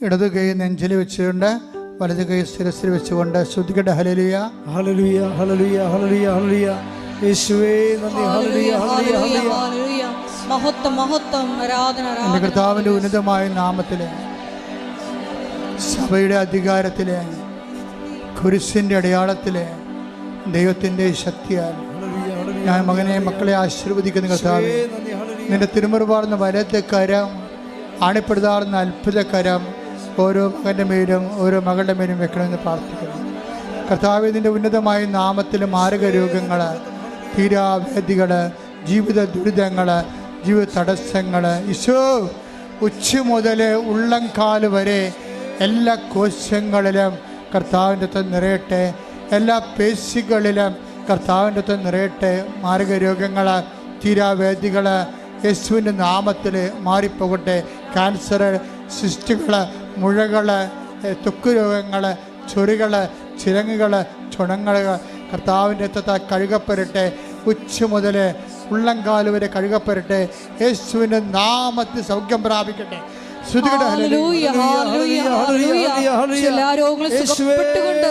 ഇടതു കൈ നെഞ്ചിൽ വെച്ചുകൊണ്ട് വലതു കൈ ശിരസിൽ വെച്ചുകൊണ്ട് ശ്രുതിക്കട്ടെ. Hallelujah, hallelujah, hallelujah, hallelujah, hallelujah. യേശുവേ നന്ദി. Hallelujah, hallelujah, hallelujah. മഹത്വം, മഹത്വം, ആരാധന, എൻ്റെ കർത്താവിൻ്റെ ഉന്നതമായ നാമത്തിലെ സഭയുടെ അധികാരത്തിലെ കുരിശിൻ്റെ അടയാളത്തിലെ ദൈവത്തിൻ്റെ ശക്തിയാൽ ഞാൻ മകനെ മക്കളെ ആശീർവദിക്കുന്ന കർത്താവേ, നിന്റെ തിരുമുറുപാടുന്ന വലത്തെ കരം, ആണിപ്പെടുതാറുന്ന അത്ഭുത കരം ഓരോ മകൻ്റെ മേലും ഓരോ മകളുടെ മേലും വെക്കണമെന്ന് പ്രാർത്ഥിക്കുന്നു. കർത്താവേ, നിന്റെ ഉന്നതമായ നാമത്തിൽ മാരക രോഗങ്ങൾ, തീരാവേദികൾ, ജീവിത ദുരിതങ്ങൾ, ജീവിത തടസ്സങ്ങൾ ഈശോ ഉച്ച മുതൽ ഉള്ളംകാല് വരെ എല്ലാ കോശങ്ങളിലും കർത്താവിൻ്റെ അകത്ത് നിറയട്ടെ. എല്ലാ പേശികളിലും കർത്താവിൻ്റെ അകത്ത് നിറയട്ടെ. മാരക രോഗങ്ങൾ, തീരാവേദികൾ യേശുവിൻ്റെ നാമത്തിൽ മാറിപ്പോകട്ടെ. ക്യാൻസർ, സിസ്റ്റുകൾ, മുഴകൾ, ത്വക്ക് രോഗങ്ങൾ, ചൊറികൾ, ചിരങ്ങുകൾ, ചുണങ്ങൾ കർത്താവിൻ്റെ അകത്ത് കഴുകപ്പെടട്ടെ. ഉച്ച മുതൽ ഉള്ളംകാല് വരെ കഴുകപ്പെടട്ടെ. യേശുവിൻ്റെ നാമത്തിൽ സൗഖ്യം പ്രാപിക്കട്ടെ. Hallelujah, hallelujah, hallelujah. എല്ലാ രോഗങ്ങളും സുഖപ്പെട്ടുകൊണ്ട്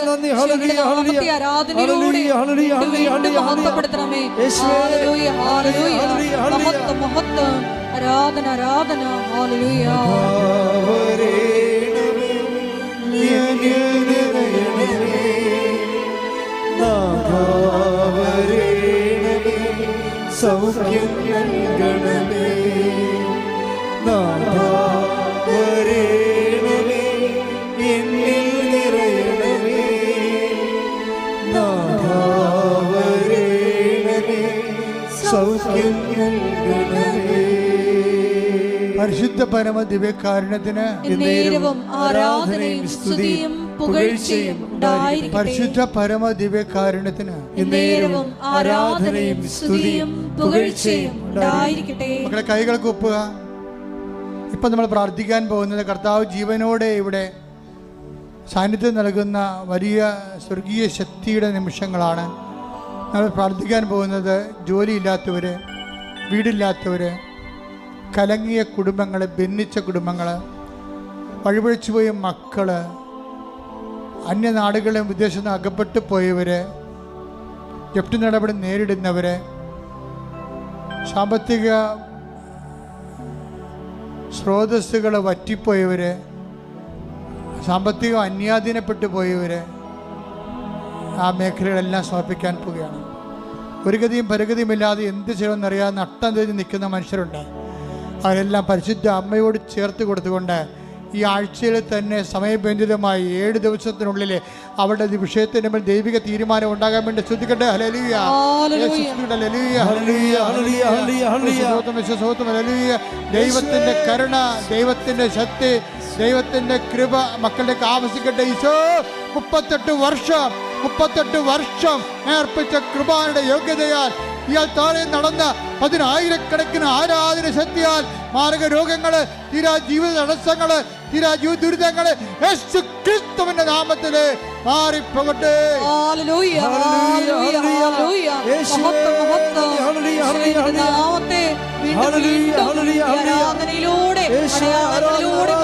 നാമത്തെ ആരാധനയിലൂടെ വീണ്ടും മഹത്വപ്പെടുത്തണമേ. Hallelujah, hallelujah. മഹത്വം, മഹത്വം, ആരാധന, ആരാധന. ഹല്ലേലൂയ. സൗഖ്യം നൽകണമേ, നാഥാ വരേണമേ, എന്നിൽ നിറയണമേ, നാഥാ വരേണമേ, സൗഖ്യം നൽകണമേ. പരിശുദ്ധ പരമ ദിവ്യകാരുണ്യത്തിന് എന്നേരവും ആരാധനയും സ്തുതിയും പുകഴ്ചയും ഉണ്ടായിരിക്കട്ടെ. പരിശുദ്ധ പരമ ദിവ്യകാരുണ്യത്തിന് എന്നേരവും ആരാധനയും സ്തുതിയും പുകഴ്ചയും ഉണ്ടായിരിക്കട്ടെ. മക്കളെ കൈകൾ കൂപ്പുക. ഇപ്പം നമ്മൾ പ്രാർത്ഥിക്കാൻ പോകുന്നത് കർത്താവ് ജീവനോടെ ഇവിടെ സാന്നിധ്യം നൽകുന്ന വലിയ സ്വർഗീയ ശക്തിയുടെ നിമിഷങ്ങളാണ്. നമ്മൾ പ്രാർത്ഥിക്കാൻ പോകുന്നത് ജോലിയില്ലാത്തവർ, വീടില്ലാത്തവർ, കലങ്ങിയ കുടുംബങ്ങൾ, ഭിന്നിച്ച കുടുംബങ്ങൾ, വഴിപഴിച്ചു പോയ മക്കൾ, അന്യനാടുകളിലും വിദേശത്ത് നിന്ന് അകപ്പെട്ടു പോയവർ, ജപ്തി നടപടി നേരിടുന്നവർ, സാമ്പത്തിക സ്രോതസ്സുകൾ വറ്റിപ്പോയവർ, സാമ്പത്തികം അന്യാധീനപ്പെട്ടു പോയവർ, ആ മേഖലകളെല്ലാം സമർപ്പിക്കാൻ പോവുകയാണ്. ഒരു ഗതിയും പരഗതിയുമില്ലാതെ എന്ത് ചെയ്യണമെന്നറിയാതെ നട്ടം തിരിഞ്ഞ് നിൽക്കുന്ന മനുഷ്യരുണ്ട്. അവരെല്ലാം പരിശുദ്ധ അമ്മയോട് ചേർത്ത് കൊടുത്തുകൊണ്ട് ഈ ആഴ്ചയിൽ തന്നെ സമയബന്ധിതമായി 7 ദിവസത്തിനുള്ളിൽ അവരുടെ വിഷയത്തിന് മേൽ ദൈവിക തീരുമാനം ഉണ്ടാകാൻ വേണ്ടി ശ്രദ്ധിക്കട്ടെ. Hallelujah, hallelujah, hallelujah. ദൈവത്തിന്റെ കരുണ, ദൈവത്തിന്റെ ശക്തി, ദൈവത്തിന്റെ കൃപ മക്കളുടെ ആവശ്യിക്കട്ടെ. ഈശോ 38 വർഷം ഏർപ്പിച്ച കൃപയുടെ യോഗ്യതയാൽ ഇയാൾ താഴെ നടന്ന 10,000-കണക്കിന് ആരാധന ശക്തിയാൽ മാരക രോഗങ്ങള്, തീരാ ജീവിത തടസ്സങ്ങള്, തീരാ ജീവിത ദുരിതങ്ങള് യേശു ക്രിസ്തുവിന്റെ നാമത്തില് മാറിപ്പോകട്ടെ. Hallelujah, hallelujah, hallelujah. മഹത്വം, മഹത്വം. നാമത്തെ ആരാധനയിലൂടെ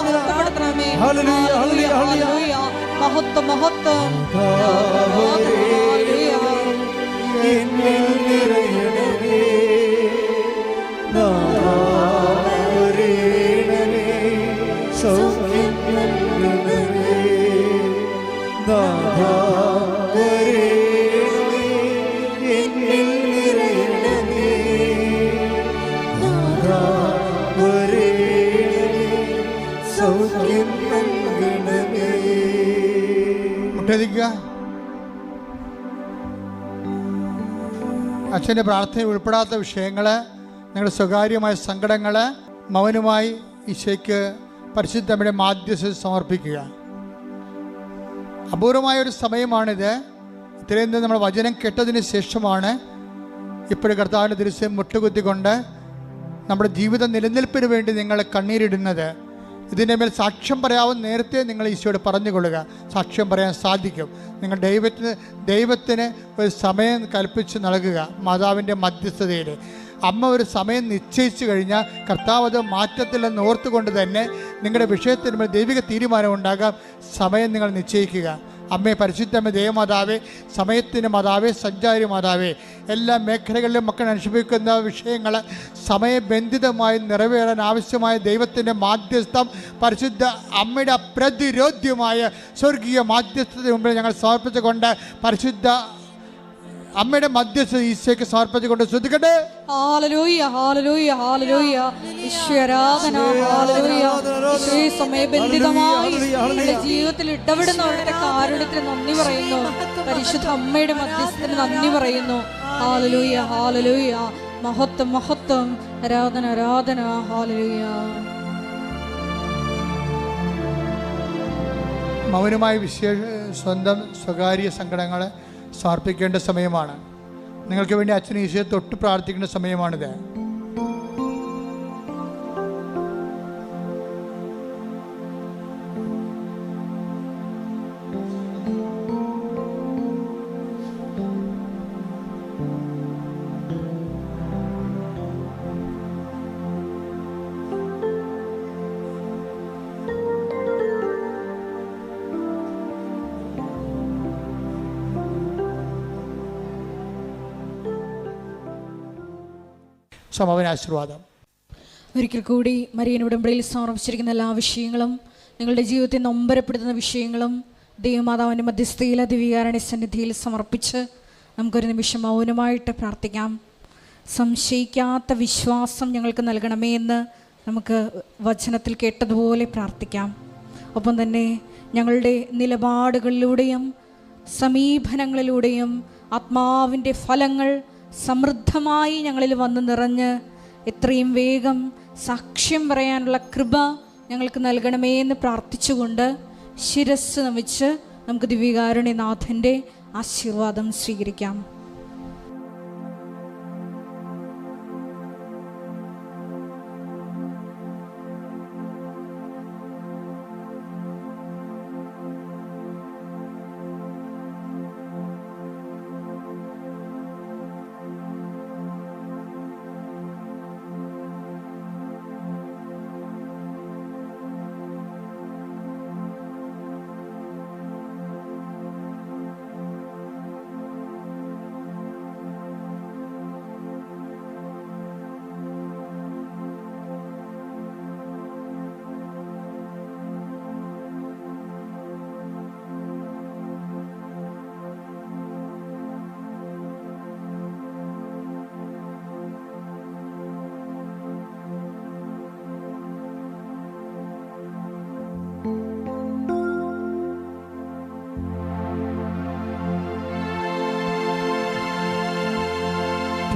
മഹത്വപ്പെടുത്തണമേ. Hallelujah, hallelujah. മഹത്വം, മഹത്വം. ഹല്ലേലൂയ. എന്നിൽ നിറയണമേ, നാഥാ വരേണമേ, സൗഖ്യം നൽകണമേ, നാഥാ വരേണമേ, എന്നിൽ നിറയണമേ, നാഥാ വരേണമേ, സൗഖ്യം നൽകണമേ. മുട്ടതിക്കുക. അച്ഛൻ്റെ പ്രാർത്ഥനയിൽ ഉൾപ്പെടാത്ത വിഷയങ്ങൾ, നിങ്ങളുടെ സ്വകാര്യമായ സങ്കടങ്ങൾ മൗനമായി ഈശോയ്ക്ക് പരിശുദ്ധമ്മയുടെ മാധ്യസ്ഥ സമർപ്പിക്കുക. അപൂർവമായൊരു സമയമാണിത്. ഇത്രയും നമ്മൾ വചനം കേട്ടതിന് ശേഷമാണ് ഇപ്പോഴും കർത്താവിൻ്റെ ദൃശ്യം മുട്ടുകുത്തിക്കൊണ്ട് നമ്മുടെ ജീവിത നിലനിൽപ്പിന് വേണ്ടി നിങ്ങൾ കണ്ണീരിടുന്നത്. ഇതിൻ്റെ മേൽ സാക്ഷ്യം പറയാവുന്ന നേരത്തെ നിങ്ങൾ ഈശോയോട് പറഞ്ഞുകൊള്ളുക. സാക്ഷ്യം പറയാൻ സാധിക്കും. നിങ്ങൾ ദൈവത്തിന് ഒരു സമയം കൽപ്പിച്ച് നൽകുക. മാതാവിൻ്റെ മധ്യസ്ഥതയിൽ അമ്മ ഒരു സമയം നിശ്ചയിച്ചു കഴിഞ്ഞാൽ കർത്താവ് അത് മാറ്റത്തില്ലെന്ന് ഓർത്തുകൊണ്ട് തന്നെ നിങ്ങളുടെ വിഷയത്തിന് മേൽ ദൈവിക തീരുമാനം ഉണ്ടാകാം. സമയം നിങ്ങൾ നിശ്ചയിക്കുക. അമ്മേ, പരിശുദ്ധമ്മ, ദേവമാതാവേ, സമയത്തിന് മാതാവേ, സഞ്ചാരി മാതാവേ, എല്ലാ മേഖലകളിലും മക്കൾ അനുഭവിക്കുന്ന വിഷയങ്ങൾ സമയബന്ധിതമായി നിറവേറാൻ ആവശ്യമായ ദൈവത്തിൻ്റെ മാധ്യസ്ഥം പരിശുദ്ധ അമ്മയുടെ അപ്രതിരോധ്യമായ സ്വർഗീയ മാധ്യസ്ഥത്തിന് മുമ്പിൽ ഞങ്ങൾ സമർപ്പിച്ചുകൊണ്ട് പരിശുദ്ധ അമ്മയുടെ മധ്യസ്ഥ ഈശോയ്ക്ക് സമർപ്പിച്ചുകൊണ്ട് ശ്രദ്ധിക്കട്ടെ. Hallelujah, hallelujah, hallelujah. ഈശോയെ ആരാധന. ഹല്ലേലൂയ. ഈശോയെ സമയബന്ധിതമായി ഞങ്ങളുടെ ജീവിതത്തിൽ ഇടപെടുന്നവരുടെ കാരുണ്യത്തിന് നന്ദി പറയുന്നു. പരിശുദ്ധ അമ്മയുടെ മധ്യസ്ഥത്തിന് നന്ദി പറയുന്നു. Hallelujah, hallelujah. മഹത്വം, മഹത്വം. ആരാധന, ആരാധന. ഹല്ലേലൂയ. മൗനമായി സ്വന്തം സ്വകാര്യ സങ്കടങ്ങളെ സമർപ്പിക്കേണ്ട സമയമാണ്. നിങ്ങൾക്ക് വേണ്ടി അച്ഛൻ ഈശോയെ തൊട്ട് പ്രാർത്ഥിക്കേണ്ട സമയമാണിത്. സമാപന ആശീർവാദം. ഒരിക്കൽ കൂടി മരിയൻ ഉടമ്പടിയിൽ സമർപ്പിച്ചിരിക്കുന്ന എല്ലാ വിഷയങ്ങളും, നിങ്ങളുടെ ജീവിതത്തെ നൊമ്പരപ്പെടുത്തുന്ന വിഷയങ്ങളും ദൈവമാതാവിൻ്റെ മധ്യസ്ഥയിലെ ദിവ്യകാരുണ്യ സന്നിധിയിൽ സമർപ്പിച്ച് നമുക്കൊരു നിമിഷം മൗനമായിട്ട് പ്രാർത്ഥിക്കാം. സംശയിക്കാത്ത വിശ്വാസം ഞങ്ങൾക്ക് നൽകണമേ എന്ന് നമുക്ക് വചനത്തിൽ കേട്ടതുപോലെ പ്രാർത്ഥിക്കാം. ഒപ്പം തന്നെ ഞങ്ങളുടെ നിലപാടുകളിലൂടെയും സമീപനങ്ങളിലൂടെയും ആത്മാവിൻ്റെ ഫലങ്ങൾ സമൃദ്ധമായി ഞങ്ങളിൽ വന്ന് നിറഞ്ഞ് എത്രയും വേഗം സാക്ഷ്യം പറയാനുള്ള കൃപ ഞങ്ങൾക്ക് നൽകണമേ എന്ന് പ്രാർത്ഥിച്ചുകൊണ്ട് ശിരസ് നമിച്ച് നമുക്ക് ദിവ്യകാരുണ്യനാഥൻ്റെ ആശീർവാദം സ്വീകരിക്കാം.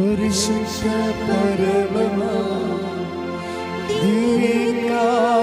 പരിശുദ്ധ പരമ ദിവ്യകാരുണ്യ